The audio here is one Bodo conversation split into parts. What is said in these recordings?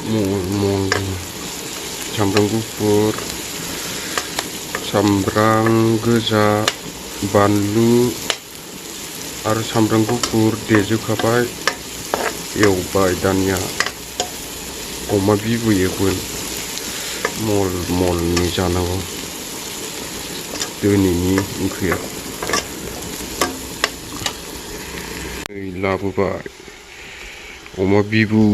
mul sambram gufur, sambram goja, बानलु आरो सामब्राम गुफुर देजोबखाबाय एवबाय दानिया अमा बिबु एवगोन मल मलनि जानांगौ दिनैनि ओंख्रिया लाबोबाय अमा बिबु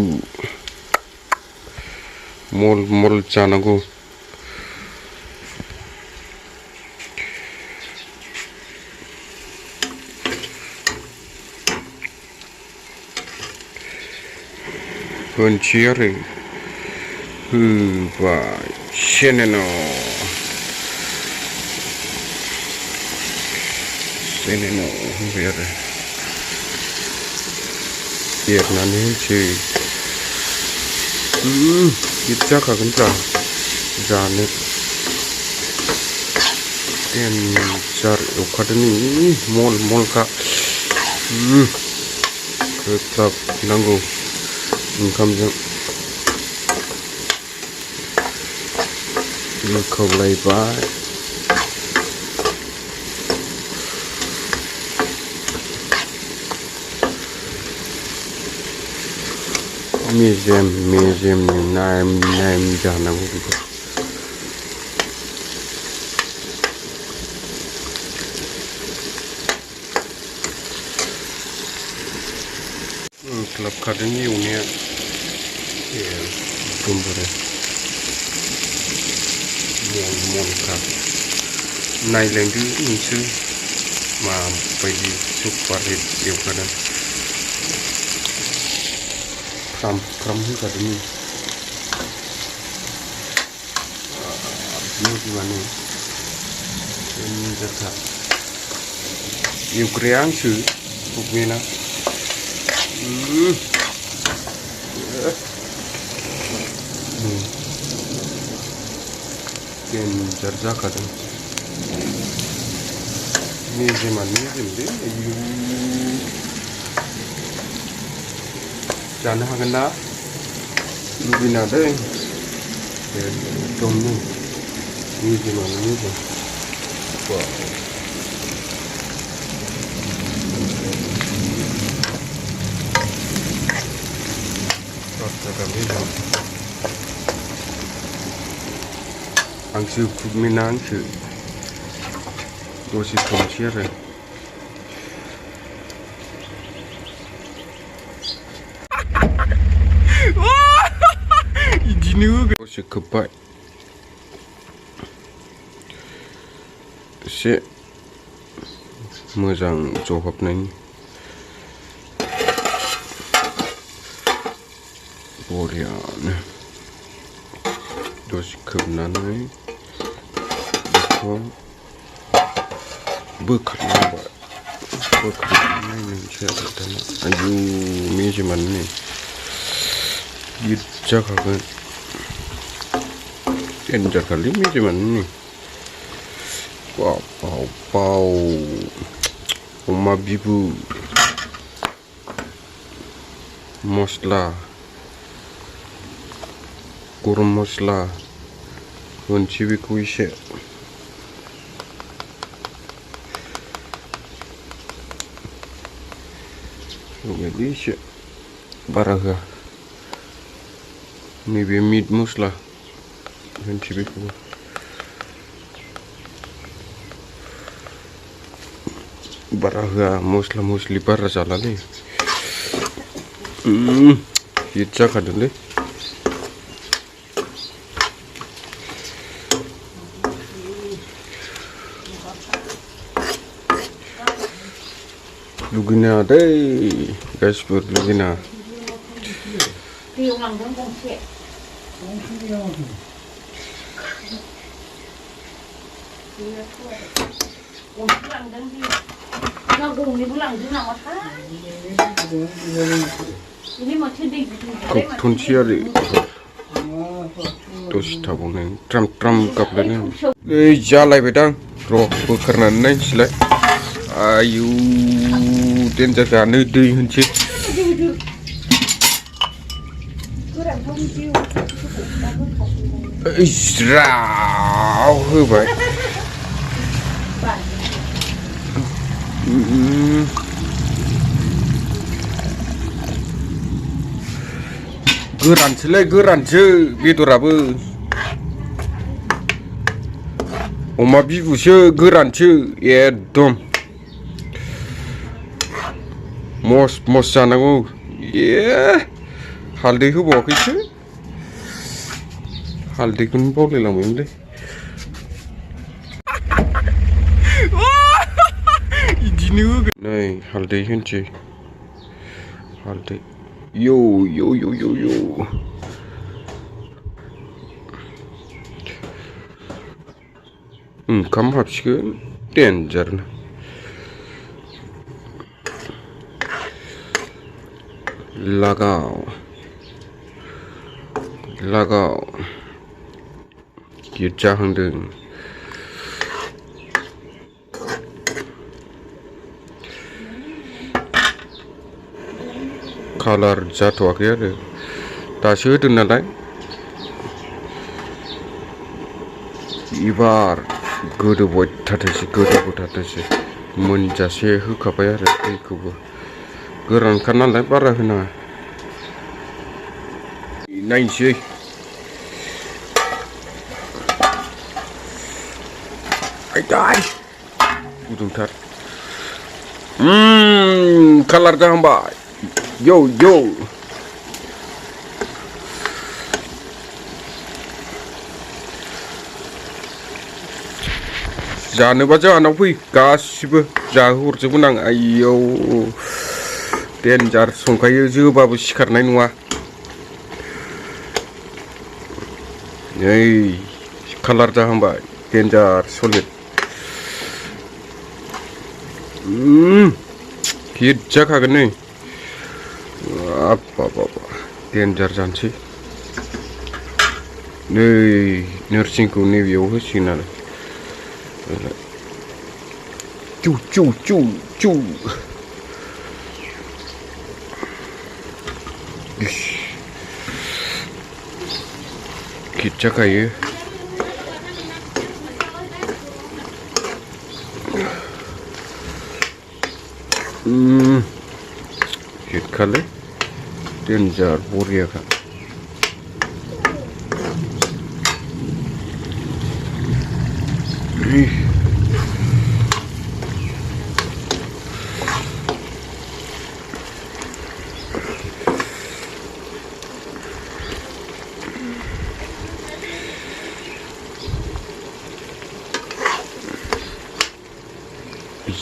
मल मल जानांगौ होनसै आरो होबाय सेनेन' होबाय आरो एरनानै होनसै गिद जाखागोन जानो देन्जार एवखादोनि मल मलखा खोख्लाब नांगौ ओंखामजों लुखावलायबाय मेजेमनि नाम जानांगौ बेखौ क्लाबखादोंनि एवनाया एकदमबारे मलखा नायलायदो नोंसोर माबायदि सुपार हिट एवखादों फ्राम फ्राम होखादों मोदोमानो देन्जारखा एवग्राया आंसो गभमेन्टआ देन्जार जाखादों मेजेमानो मेजेमलै जानो हागोन ना लुबैना दै एकदमनो मेजेमानो मेजेम हांसो खुबमेना हांसो दसे संसै आरो बिदिनो दसे खोब्बाय एसे मोजां जहाबनायनि बरियानो दसे खोबनानै बेखौ बोखारनांबाय बोखारनानै नायनोसै आरो दाना आयु मेजेमानो नै गिद जाखागोन देन्जारखालै मेजेमानो नै बाव अमा बिबु मस्ला गरम मस्ला होनसै बेखौ एसे होबायलै एसे बारा होआ नैबे मिट मस्ला होनसै बेखौबो बारा होआ मस्ला मस्लि बारा जालालै हिट जाखादोंलै लुगैना दै गासिबो लुगैना खोबथ'नोसै आरो दसे थाबावनो ट्राम ट्राम गाबलायनो जालायबायदां र' बोखारनानै नायनोसैलाय आयु देन्जार जानो दै होनसै ज्राव होबाय गोरानसोलै गोरानसो बेदराबो अमा बिबुसो गोरानसो एकदम मस मस जानांगौ हालदै होबावाखैसो हालदैखौनो बावलायलांबायमोनलै बिदिनो होगोन नै हालदै होनसै हालदै यो यो यो यो यो ओंखाम हाबसिगोन देन्जारनो लगाव लगाव गित जाहांदों कालार जाथ'वाखै आरो दासो होदों नालाय एबार गोदौबाय थाथोंसै मोनजासे होखाबाय आरो दैखौबो गोरानखा नालाय बारा होनाङा नायनोसै आयदाय गुदुंथार कालार जाहांबाय यो यो जानोबा जाहानाव फै गासिबो जाहोहरजोबगोन आं आयौ देन्जार संखायो जोबाबो सिखारनाय नङा नै कालार जाहांबाय देन्जार सलिड हिट जाखागोन नै बाबा देन्जार जानोसै नै नोरसिंखौ नैबेयाव होसिगोन आरो चु चु चु चु हिट जाखायो हिटखालै देन्जार बरियाखा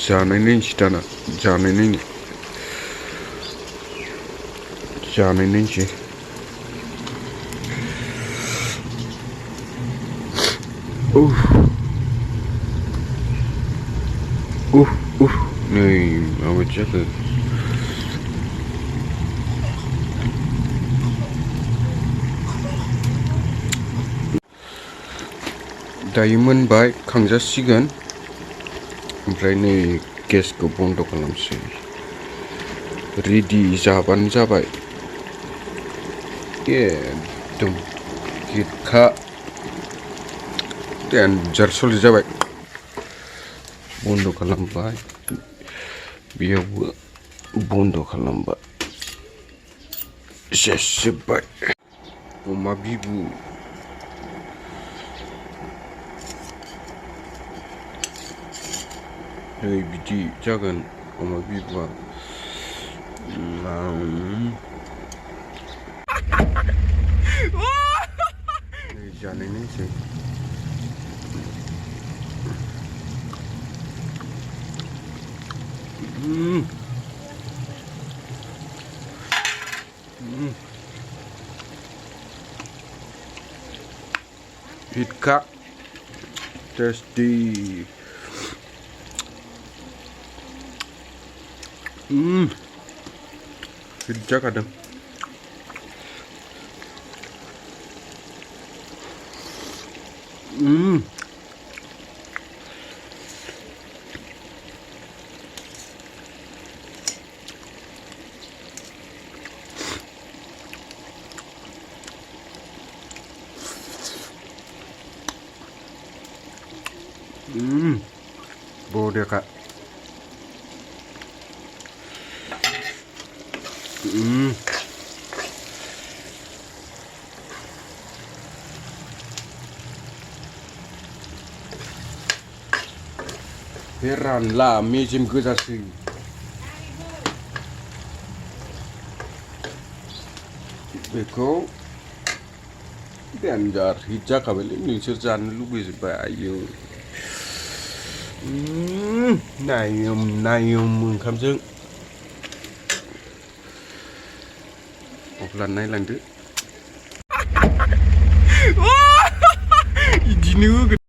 जानायनायनोसै दाना जानायनायनोसै नै माबायदि जाखो दायो मोनबाय खांजासिगोन ओमफ्राय नै गेसखौ बन्द खालामसै रेडि जाबानो जाबाय एकदम हिटखा देन्जार सलिड जाबाय बन्द खालामबाय बेयावबो बन्द खालामबाय सेस जोब्बाय अमा बिबु नै बिदि जागोन अमा बिबुआ नै जानायनायनोसै हिटखा टेस्टि hit जाखादों Bode kak. Heran lah mesin gezasi. Beko bianjar hijak kabel ini sejan lu bisa bayu. Nayum kamjeng. Lần này lần thứ. Gì nữa